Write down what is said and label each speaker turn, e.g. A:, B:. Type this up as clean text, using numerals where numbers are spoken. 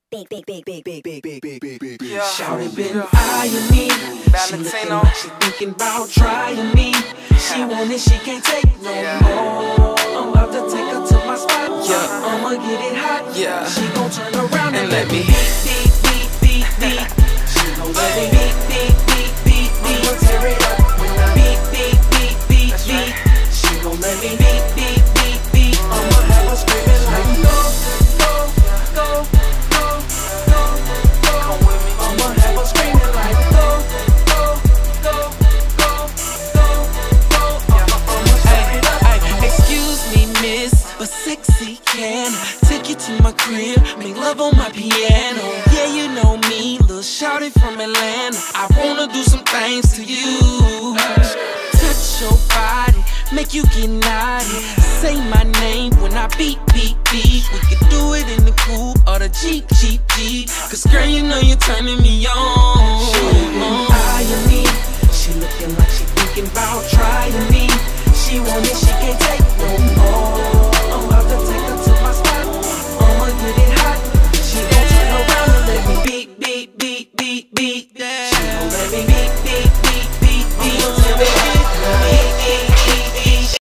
A: Yeah.
B: Shawty been eyeing me. She looking like she thinking about trying me. She want it, she can't take no more. I'm about to take her to my spot. Yeah, I'ma get it hot. Yeah, she gon' turn around and let me beat. She gon' let me beat. I'ma tear it up when I beat. She gon' let me beat. I'ma have her screaming like go. I'ma have her screaming like go. Excuse me, miss, but sexy can take you to my crib, make love on my piano. Yeah, you know me, little shawty from Atlanta. I wanna do some things to you. Touch your body, make you get naughty. Say my name when I beat. We could do it in the coupe or the Jeep. Cause girl, you know you're turning me on. She eyeing me. She looking like she thinking about trying me. She want it, she can't take no more.